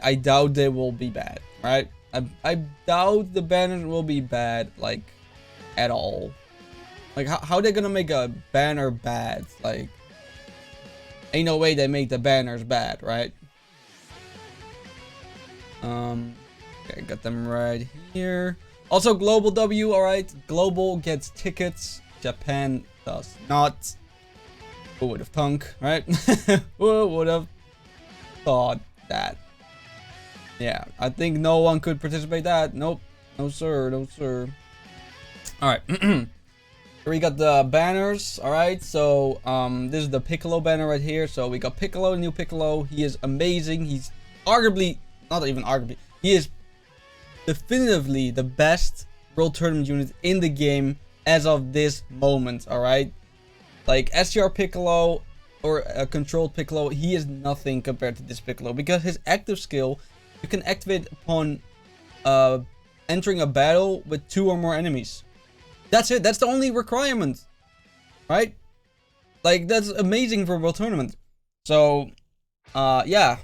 I doubt they will be bad, right? I doubt the banners will be bad, like, at all. Like, how they gonna make a banner bad? Like, ain't no way they make the banners bad, right? Okay, got them right here. Also, Global W, alright. Global gets tickets. Japan does not. Who would have thunk, right? Who would have thought that? Yeah, I think no one could participate that. Nope. No sir, no sir. Alright. Here we got the banners, alright. So, this is the Piccolo banner right here. So, we got Piccolo, new Piccolo. He is amazing. He's arguably, not even arguably, he is definitively the best World Tournament unit in the game as of this moment, alright? Like, STR Piccolo or a controlled Piccolo, he is nothing compared to this Piccolo. Because his active skill, you can activate upon entering a battle with 2 or more enemies. That's it. That's the only requirement, right? Like, that's amazing for a World Tournament. So, yeah,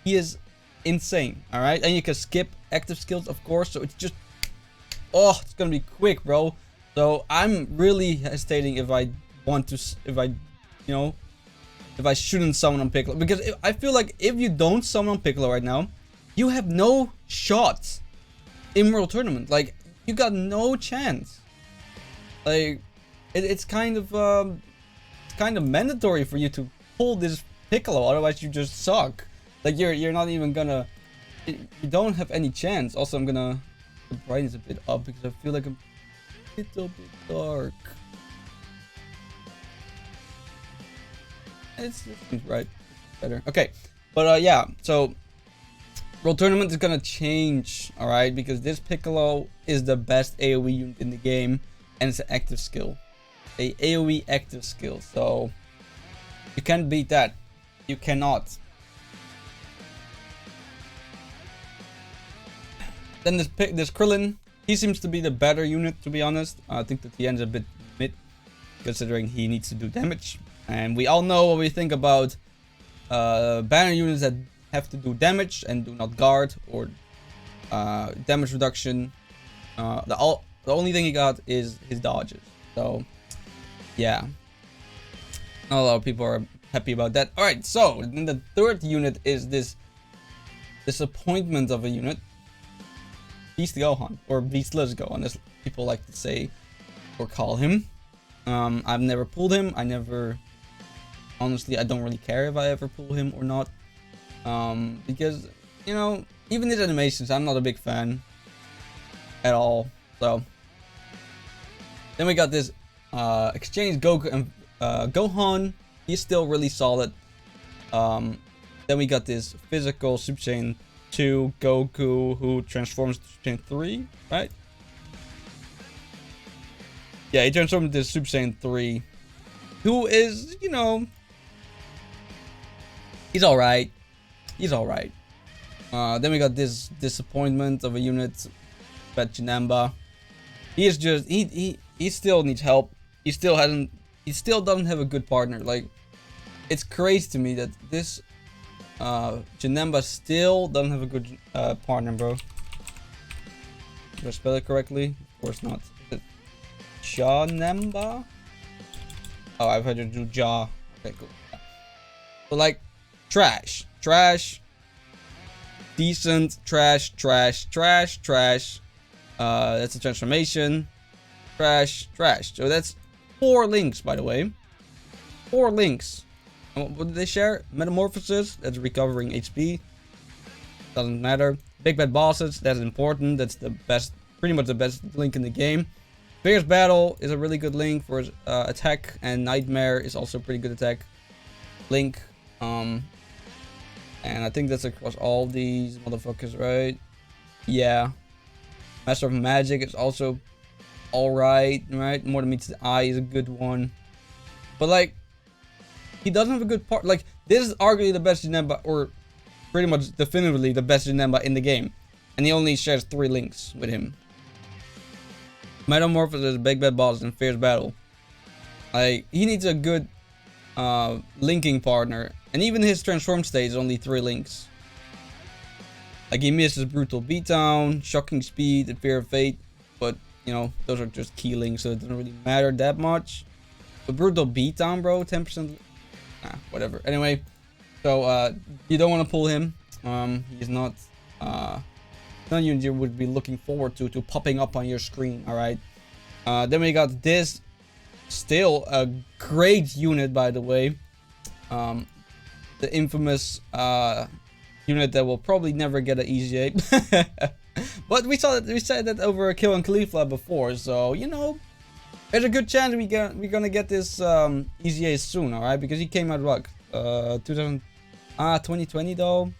he is insane, alright? And you can skip active skills, of course, so it's just, oh, it's gonna be quick, bro. So, I'm really hesitating if I want to, if I shouldn't summon on Piccolo. Because I feel like if you don't summon on Piccolo right now, you have no shot in World Tournament. Like, you got no chance. Like, it's kind of mandatory for you to pull this Piccolo, otherwise you just suck. Like, you're not even gonna, you don't have any chance. Also, I'm gonna the brightness a bit up because I feel like I'm a little bit dark. It's right, better. Okay, but yeah, so World Tournament is gonna change, all right, because this Piccolo is the best AoE unit in the game, and it's an active skill, a AoE active skill. So you can't beat that. You cannot. Then this Krillin, he seems to be the better unit, to be honest. I think that he ends a bit mid, considering he needs to do damage. And we all know what we think about banner units that have to do damage and do not guard or damage reduction. The only thing he got is his dodges. So, yeah. Not a lot of people are happy about that. Alright, so then the third unit is this disappointment of a unit. Beast Gohan, or Beastless Gohan, as people like to say or call him. I've never pulled him. Honestly, I don't really care if I ever pull him or not. Because, you know, even his animations, I'm not a big fan at all. So, then we got this exchange Goku and Gohan. He's still really solid. Then we got this physical Super Saiyan 2 Goku who transforms to Super Saiyan 3, right? Yeah, he transforms into Super Saiyan 3. Who is, you know, he's alright. He's alright. Then we got this disappointment of a unit, Pet Janemba. He is just, he still needs help. He still doesn't have a good partner. Like, it's crazy to me that this Janemba still doesn't have a good partner, bro. Did I spell it correctly? Of course not. Is it Janemba? Oh, I've heard you do Jaw. Okay, cool. But like, trash. Decent, trash. That's a transformation. Trash. So that's 4 links, by the way. 4 links. And what did they share? Metamorphosis, that's recovering HP. Doesn't matter. Big bad bosses, that's important. That's the best, pretty much the best link in the game. Fierce Battle is a really good link for attack, and Nightmare is also a pretty good attack link. And I think that's across all these motherfuckers, right? Yeah. Master of Magic is also alright, right? More Than Meets the Eye is a good one. But like, he doesn't have a good part. Like, this is arguably the best Janemba, or pretty much definitively the best Janemba in the game. And he only shares 3 links with him. Metamorphosis, Big Bad Boss, and Fierce Battle. Like, he needs a good linking partner. And even his transform state is only 3 links. Like, he misses brutal beatdown, shocking speed, and fear of fate, but you know, those are just keylings, so it doesn't really matter that much. But brutal beatdown, bro, 10%. Nah, whatever. Anyway, so you don't want to pull him. He's not none you would be looking forward to popping up on your screen. All right. Then we got this, still a great unit, by the way. The infamous unit that will probably never get an easy 8. But we said that over Kill and Caulifla before, so you know, there's a good chance we're gonna get this easy 8 soon, all right? Because he came out what 2020 though.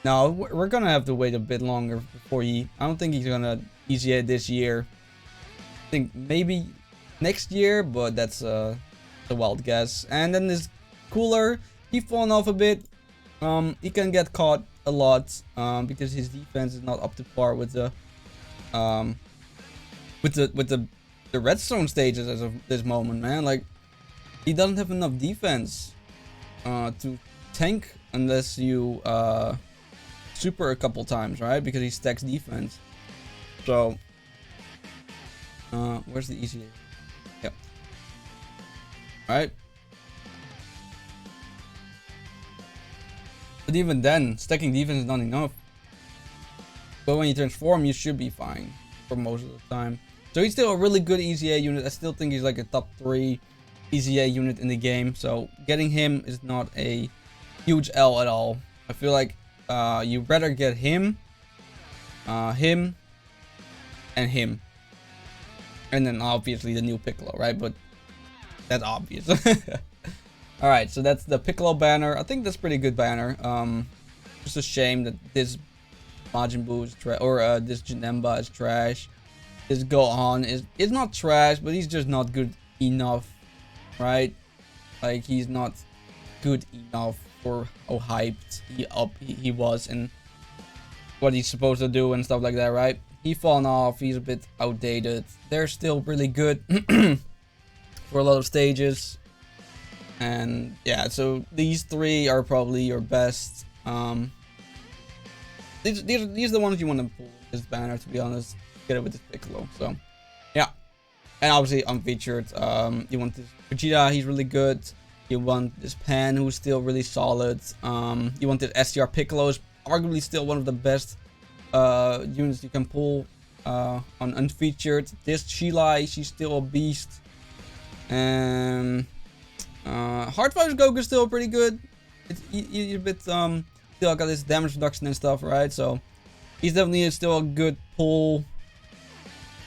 No, we're gonna have to wait a bit longer before I don't think he's gonna easy 8 this year. I think maybe next year, but that's a wild guess. And then this Cooler, he fallen off a bit. He can get caught a lot because his defense is not up to par with the redstone stages as of this moment, man. Like, he doesn't have enough defense to tank unless you super a couple times, right? Because he stacks defense. So where's the easy? Yep. Right. But even then, stacking defense is not enough. But when you transform, you should be fine for most of the time. So he's still a really good EZA unit. I still think he's like a top 3 EZA unit in the game. So getting him is not a huge L at all. I feel like you better get him, him, and him. And then obviously the new Piccolo, right? But that's obvious. Alright, so that's the Piccolo banner. I think that's a pretty good banner. Just a shame that this Majin Buu is trash, or this Janemba is trash. This Gohan is not trash, but he's just not good enough, right? Like, he's not good enough for how hyped he was and what he's supposed to do and stuff like that, right? He's fallen off. He's a bit outdated. They're still really good for a lot of stages. And yeah, so these 3 are probably your best. These are the ones you want to pull this banner, to be honest. Get it with this Piccolo. So yeah, and obviously unfeatured. You want this Vegeta, he's really good. You want this Pan, who's still really solid. You want this STR Piccolo, is arguably still one of the best units you can pull on unfeatured. This Chilai, she's still a beast. And Hard Fire's Goku is still pretty good. He's a bit still got this damage reduction and stuff, right? So he's definitely still a good pull.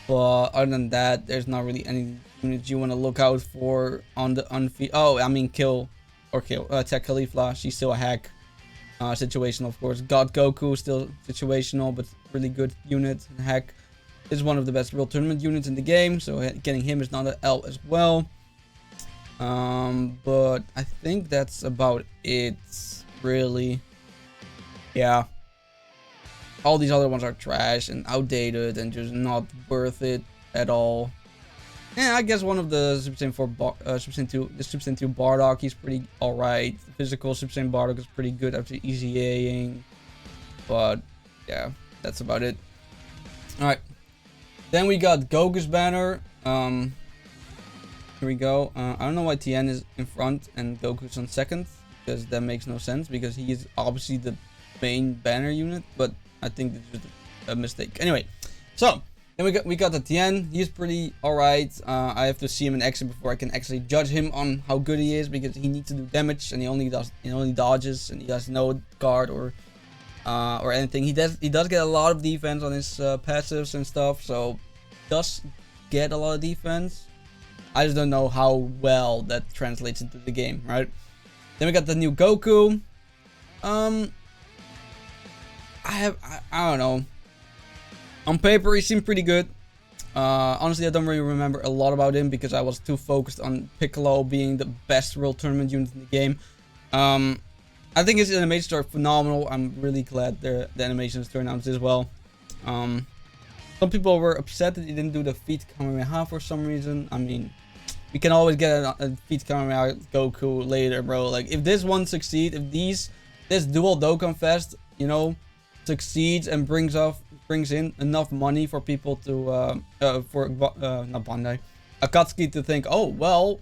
But other than that, there's not really any units you want to look out for on the unfeatured. Oh, I mean Tech Caulifla. She's still a hack. Situational, of course. God Goku still situational, but really good unit. Hack is one of the best real tournament units in the game, so getting him is not an L as well. But I think that's about it, really. Yeah. All these other ones are trash and outdated and just not worth it at all. Yeah, I guess one of the Super Saiyan 4, Super Saiyan 2, the Super Saiyan 2 Bardock, he's pretty alright. The physical Super Saiyan Bardock is pretty good after EZA-ing. But yeah, that's about it. Alright. Then we got Goku's banner. Here we go. I don't know why Tien is in front and Goku's on second, because that makes no sense, because he is obviously the main banner unit, but I think it's just a mistake. Anyway, so then we got the Tien. He's pretty alright. I have to see him in action before I can actually judge him on how good he is, because he needs to do damage and he only dodges and he has no guard or anything. He does get a lot of defense on his passives and stuff, so he does get a lot of defense. I just don't know how well that translates into the game, right? Then we got the new Goku. I don't know. On paper, he seemed pretty good. Honestly, I don't really remember a lot about him because I was too focused on Piccolo being the best real tournament unit in the game. I think his animations are phenomenal. I'm really glad the animations turned out as well. Some people were upset that he didn't do the feet Kamehameha for some reason. I mean, we can always get a feet Kamehameha Goku later, bro. Like, if this one succeeds, if this dual Dokkan Fest, you know, succeeds and brings in enough money for people to not Bandai, Akatsuki to think, oh well,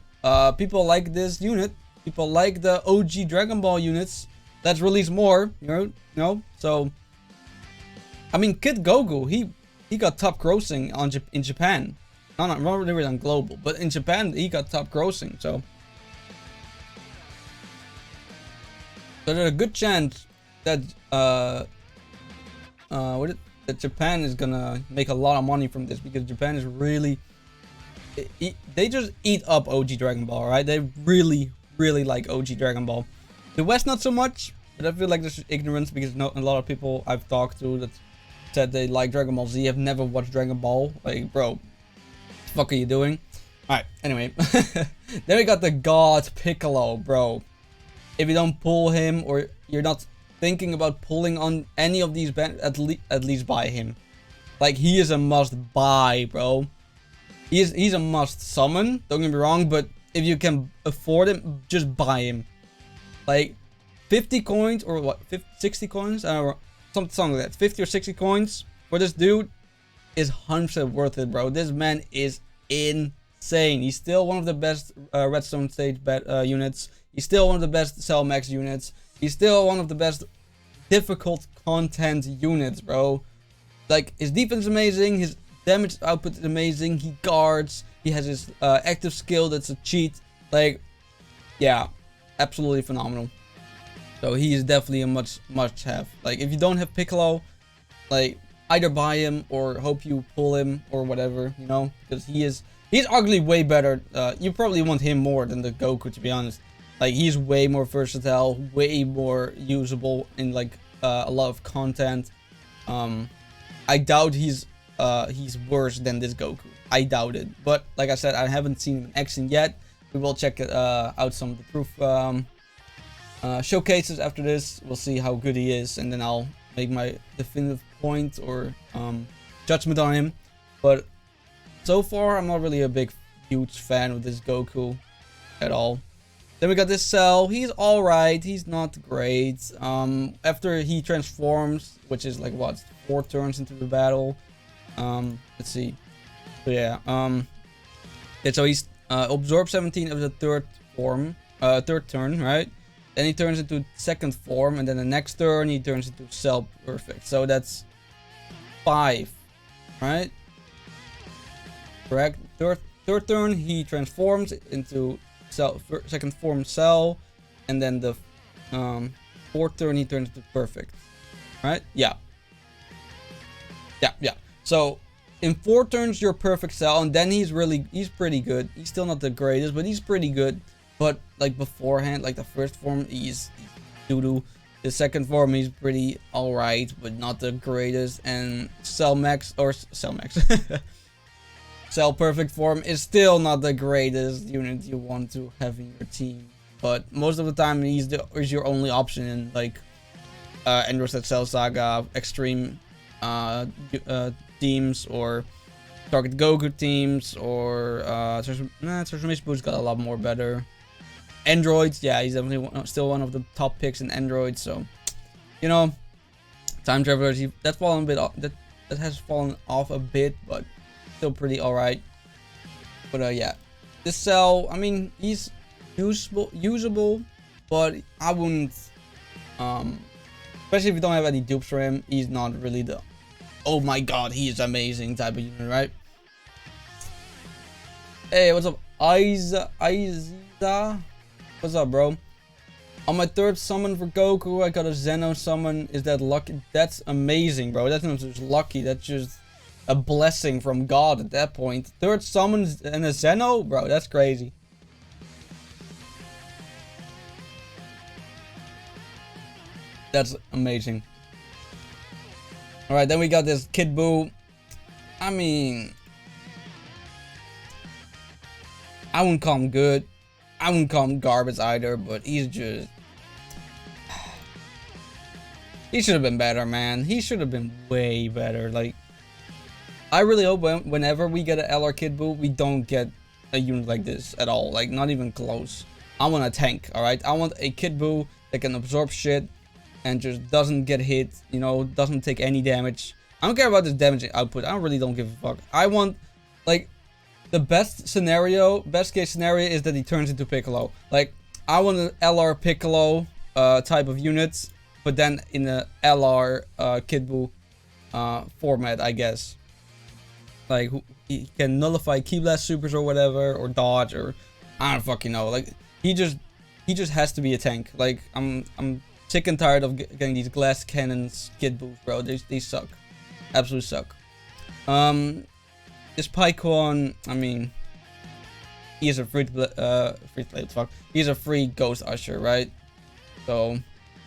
people like this unit, people like the OG Dragon Ball units, let's release more, you know. So I mean, Kid Goku, he got top grossing in Japan. Not really on global, but in Japan he got top grossing. So there's a good chance that that Japan is gonna make a lot of money from this, because Japan is really they just eat up OG Dragon Ball, right? They really like OG Dragon Ball. The West not so much, but I feel like this is ignorance, because a lot of people I've talked to that said they like Dragon Ball Z have never watched Dragon Ball. Like, bro, what the fuck are you doing? Alright, anyway. Then we got the God Piccolo, bro. If you don't pull him, or you're not thinking about pulling on any of these bands, at least buy him. Like, he is a must buy, bro. He's a must summon, don't get me wrong, but if you can afford him, just buy him. Like, 50 coins, or what, 60 coins? I don't know, something like that. 50 or 60 coins for this dude is 100% worth it, bro. This man is insane. He's still one of the best Redstone stage units. He's still one of the best Cell Max units. He's still one of the best difficult content units, bro. Like, his defense is amazing. His damage output is amazing. He guards. He has his active skill that's a cheat. Like, yeah, absolutely phenomenal. So he is definitely a must have. Like, if you don't have Piccolo, like, either buy him or hope you pull him or whatever, you know, because he's arguably way better. You probably want him more than the Goku, to be honest. Like, he's way more versatile, way more usable in like a lot of content. I doubt he's worse than this Goku. I doubt it. But like I said, I haven't seen him in action yet. We will check out some of the proof showcases after this. We'll see how good he is, and then I'll make my definitive point or judgment on him. But so far, I'm not really a huge fan of this Goku at all. Then we got this Cell. He's alright. He's not great. After he transforms, which is like what, 4 turns into the battle. Let's see. So yeah. Yeah. So he's absorbs 17 of the third turn, right? Then he turns into second form, and then the next turn he turns into Cell Perfect. So that's 5, right? Correct. Third turn he transforms into second form Cell, and then the fourth turn he turns into Perfect, right? Yeah. So in 4 turns you're Perfect Cell, and then he's pretty good. He's still not the greatest, but he's pretty good. But like beforehand, like the first form, he's doo-doo. The second form, he's pretty alright, but not the greatest. And Cell Perfect form is still not the greatest unit you want to have in your team. But most of the time, he's your only option in like Android Cell Saga, Extreme teams, or Target Goku teams, or Transformation Boost got a lot more better. Androids, yeah, he's definitely still one of the top picks in Android. So, you know, Time Travelers, that has fallen off a bit, but still pretty alright. But yeah, this Cell, I mean, he's usable, but I wouldn't, especially if you don't have any dupes for him, he's not really the, oh my god, he is amazing type of unit, right? Hey, what's up, Aiza? What's up, bro? On my 3rd summon for Goku, I got a Zeno summon. Is that lucky? That's amazing, bro. That's not just lucky. That's just a blessing from God at that point. 3rd summon and a Zeno? Bro, that's crazy. That's amazing. Alright, then we got this Kid Buu. I mean, I wouldn't call him good. I wouldn't call him garbage either, but he's just... He should have been better, man. He should have been way better. Like, I really hope whenever we get an LR Kid Buu, we don't get a unit like this at all. Like, not even close. I want a tank, alright? I want a Kid Buu that can absorb shit, and just doesn't get hit, you know, doesn't take any damage. I don't care about the damage output. I really don't give a fuck. I want, like, the best case scenario is that he turns into Piccolo. Like, I want an LR Piccolo type of unit, but then in a LR Kid Buu format, I guess. Like, he can nullify Ki Blast supers or whatever, or dodge, or I don't fucking know. Like, he just has to be a tank. Like, I'm sick and tired of getting these glass cannons Kid Buus, bro. They suck. Absolutely suck. This Piccolo, I mean, he is a free play, fuck. He's a free Ghost Usher, right? So,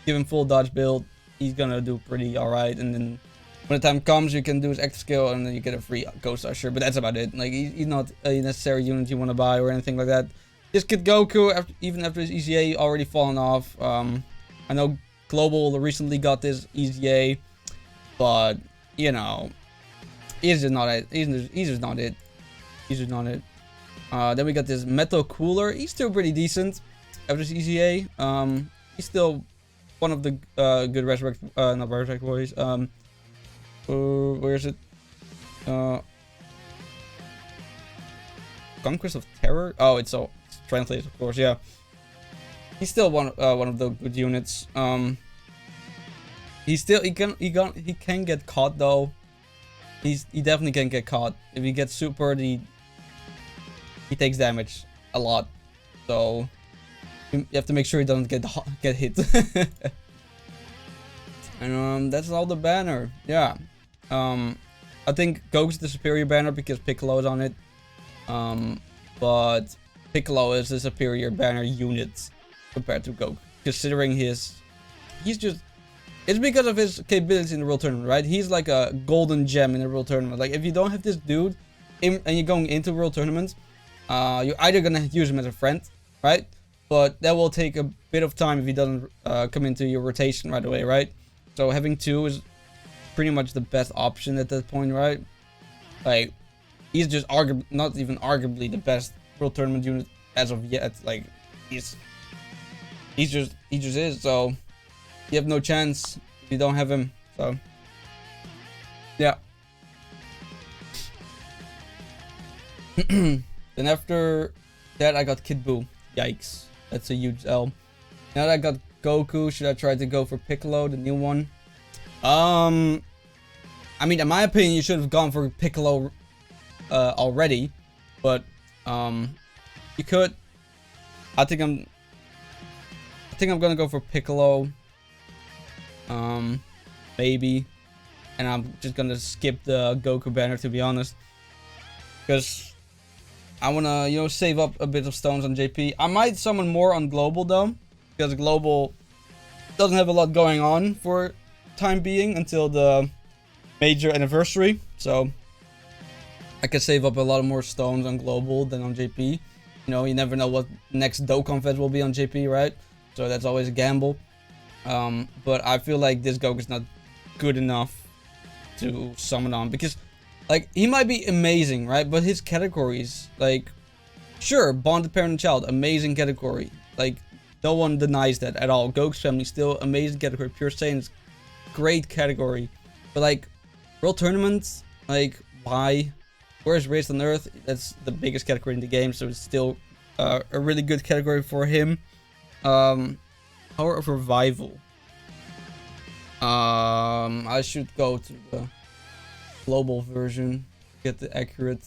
give him full dodge build, he's gonna do pretty alright, and then when the time comes, you can do his active skill, and then you get a free Ghost Usher, but that's about it. Like, he's not a necessary unit you want to buy or anything like that. This Kid Goku, even after his EZA already fallen off, I know Global recently got this EZA, but, you know, he's just not it. He's just not it. He's just not it. Then we got this Metal Cooler. He's still pretty decent after his EZA. He's still one of the good Resurrect, not Resurrect boys. Where is it? Conquest of Terror? Oh, it's translated, of course, yeah. He's still one of the good units. He can get caught though. He definitely can get caught. If he gets super, he takes damage a lot. So you have to make sure he doesn't get hit. And that's all the banner. Yeah. I think Goku's the superior banner because Piccolo is on it. But Piccolo is the superior banner unit compared to Goku, considering it's because of his capabilities in the World Tournament, right? He's like a golden gem in the World Tournament. Like, if you don't have this dude and you're going into World Tournaments, you're either gonna use him as a friend, right? But that will take a bit of time if he doesn't come into your rotation right away, right? So having two is pretty much the best option at that point, right? Like, he's just not even arguably the best World Tournament unit as of yet. Like, he just is. So you have no chance if you don't have him. So yeah. Then after that, I got Kid Buu. Yikes, that's a huge L. Now that I got Goku, should I try to go for Piccolo, the new one? I mean, in my opinion, you should have gone for Piccolo already, but you could. I think I'm gonna go for Piccolo. Maybe, and I'm just gonna skip the Goku banner, to be honest, because I wanna, you know, save up a bit of stones on JP. I might summon more on Global though, because Global doesn't have a lot going on for time being until the major anniversary, so I could save up a lot more stones on Global than on JP. You know, you never know what next Dokkan Fest will be on JP, right? So that's always a gamble. But I feel like this Goku is not good enough to summon on, because, like, he might be amazing, right? But his categories, like, sure, Bonded Parent and Child, amazing category. Like, no one denies that at all. Goku's Family, still amazing category. Pure Saiyans, great category. But, like, World Tournaments, like, why? Whereas Raised on Earth, that's the biggest category in the game, so it's still a really good category for him. Power of Revival. I should go to the global version, get the accurate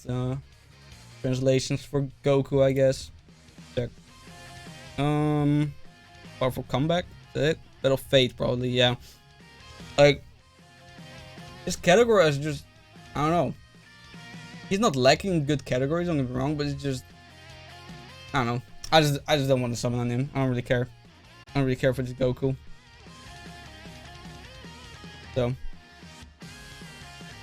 translations for Goku, I guess. Check. Powerful Comeback. Is that it? Battle of Fate, probably. Yeah. Like, this category is just, I don't know. He's not lacking good categories, don't get me wrong, but it's just, I don't know. I just don't want to summon on him. I don't really care. I don't really care for this Goku. So